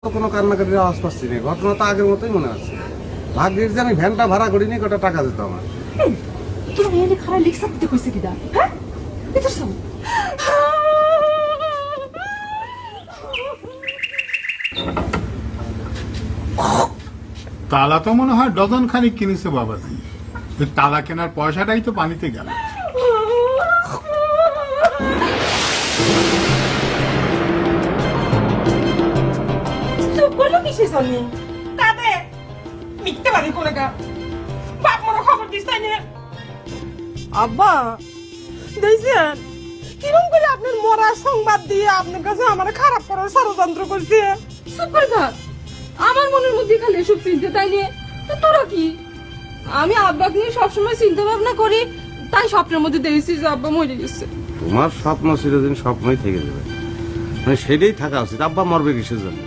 কোনো কান্নাকাটির আওয়াজ পাচ্ছি না, ঘটনা তো আগের মতোই মনে আছে। ভাগ্যের যে আমি ভ্যানটা ভাড়া করিনি, কটা টাকা দিত আমার। তুমি এনে খারাপ লিখে দিতে কইছে কিডা? হ্যাঁ এটা সব তালা তো মনে হয় ডজন খানিক কিনেছে বাবাজি। ওই তালা কেনার পয়সাটাই তো পানিতে গেল। চুপ করলো কিসের জন্য? তাদের মিথ্যে বাড়ি করে গা বাপ মনে খবর দিস তাই না? আব্বা দেখছেন কিরম করে আপনার মরার সংবাদ দিয়ে আপনার কাছে আমার খারাপ করার ষড়যন্ত্র করছে। চুপ করে থাক। আমার মনের মধ্যে খালি এসব চিন্তা, তাই নিয়ে তো তোরা কি? আমি আব্বাকে নিয়ে সবসময় চিন্তা ভাবনা করি, তাই স্বপ্নের মধ্যে দেখেছি যে আব্বা মরে গেছে। তোমার স্বপ্ন চিরদিন স্বপ্নই থেকে যাবে, মানে সেটাই থাকা উচিত। আব্বা মরবে কিসের জন্য?